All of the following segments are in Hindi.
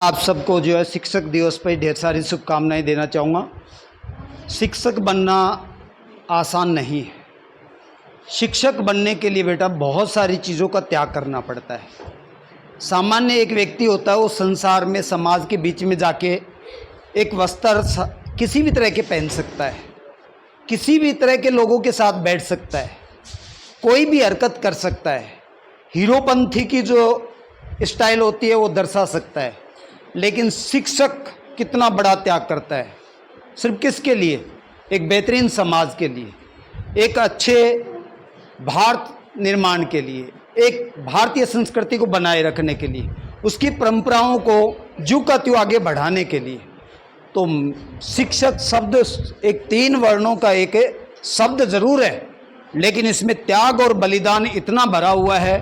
आप सबको जो है शिक्षक दिवस पर ढेर सारी शुभकामनाएं देना चाहूँगा। शिक्षक बनना आसान नहीं है। शिक्षक बनने के लिए बेटा बहुत सारी चीज़ों का त्याग करना पड़ता है। सामान्य एक व्यक्ति होता है, वो संसार में समाज के बीच में जाके एक वस्त्र किसी भी तरह के पहन सकता है, किसी भी तरह के लोगों के साथ बैठ सकता है, कोई भी हरकत कर सकता है, हीरोपंथी की जो स्टाइल होती है वो दर्शा सकता है। लेकिन शिक्षक कितना बड़ा त्याग करता है, सिर्फ किसके लिए? एक बेहतरीन समाज के लिए, एक अच्छे भारत निर्माण के लिए, एक भारतीय संस्कृति को बनाए रखने के लिए, उसकी परंपराओं को ज्यों का त्यों आगे बढ़ाने के लिए। तो शिक्षक शब्द एक 3 वर्णों का एक शब्द जरूर है, लेकिन इसमें त्याग और बलिदान इतना भरा हुआ है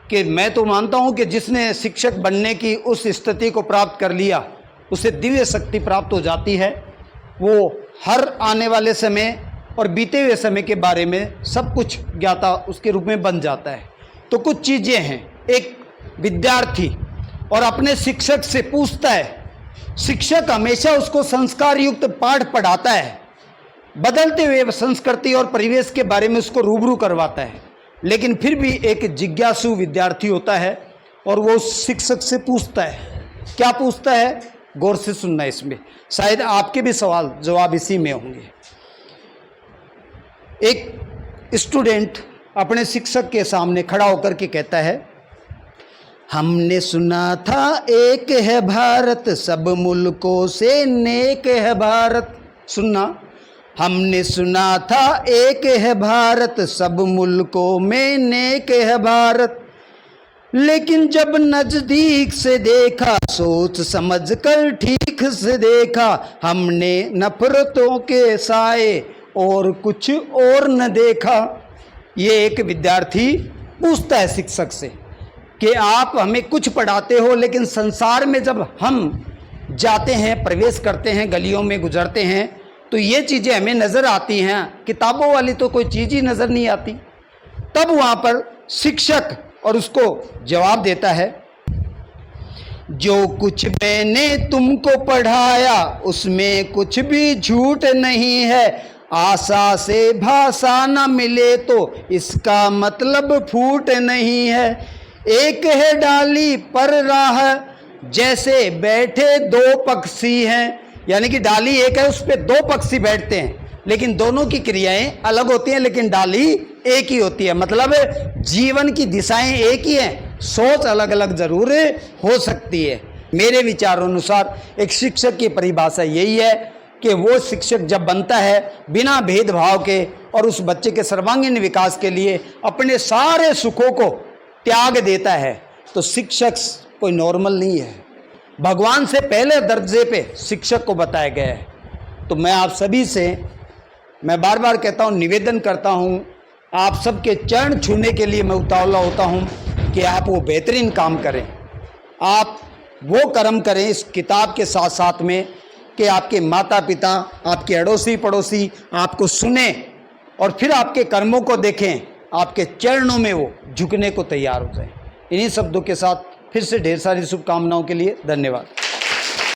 कि मैं तो मानता हूं कि जिसने शिक्षक बनने की उस स्थिति को प्राप्त कर लिया, उसे दिव्य शक्ति प्राप्त हो जाती है। वो हर आने वाले समय और बीते हुए समय के बारे में सब कुछ ज्ञाता उसके रूप में बन जाता है। तो कुछ चीज़ें हैं, एक विद्यार्थी और अपने शिक्षक से पूछता है, शिक्षक हमेशा उसको संस्कार युक्त पाठ पढ़ाता है, बदलते हुए संस्कृति और परिवेश के बारे में उसको रूबरू करवाता है, लेकिन फिर भी एक जिज्ञासु विद्यार्थी होता है और वो शिक्षक से पूछता है। क्या पूछता है? गौर से सुनना, इसमें शायद आपके भी सवाल जवाब इसी में होंगे। एक स्टूडेंट अपने शिक्षक के सामने खड़ा होकर के कहता है, हमने सुना था एक है भारत, सब मुल्कों से नेक है भारत। सुनना, हमने सुना था एक है भारत, सब मुल्कों में नेक है भारत, लेकिन जब नजदीक से देखा, सोच समझ कर ठीक से देखा, हमने नफरतों के साए और कुछ और न देखा। ये एक विद्यार्थी पूछता है शिक्षक से कि आप हमें कुछ पढ़ाते हो, लेकिन संसार में जब हम जाते हैं, प्रवेश करते हैं, गलियों में गुजरते हैं, तो ये चीज़ें हमें नज़र आती हैं, किताबों वाली तो कोई चीज़ ही नज़र नहीं आती। तब वहाँ पर शिक्षक और उसको जवाब देता है, जो कुछ मैंने तुमको पढ़ाया उसमें कुछ भी झूठ नहीं है, आशा से भाषा न मिले तो इसका मतलब फूट नहीं है, एक है डाली पर राह जैसे बैठे 2 पक्षी हैं। यानी कि डाली एक है, उस पर 2 पक्षी बैठते हैं, लेकिन दोनों की क्रियाएं अलग होती हैं, लेकिन डाली एक ही होती है। मतलब जीवन की दिशाएं एक ही हैं, सोच अलग अलग जरूर हो सकती है। मेरे विचारों अनुसार एक शिक्षक की परिभाषा यही है कि वो शिक्षक जब बनता है बिना भेदभाव के और उस बच्चे के सर्वांगीण विकास के लिए अपने सारे सुखों को त्याग देता है, तो शिक्षक कोई नॉर्मल नहीं है, भगवान से पहले दर्जे पे शिक्षक को बताया गया है। तो मैं आप सभी से मैं बार बार कहता हूँ, निवेदन करता हूँ, आप सबके चरण छूने के लिए मैं उतावला होता हूँ कि आप वो बेहतरीन काम करें, आप वो कर्म करें इस किताब के साथ साथ में कि आपके माता पिता, आपके अड़ोसी पड़ोसी आपको सुने और फिर आपके कर्मों को देखें, आपके चरणों में वो झुकने को तैयार हो जाए। इन्हीं शब्दों के साथ फिर से ढेर सारी शुभकामनाओं के लिए धन्यवाद।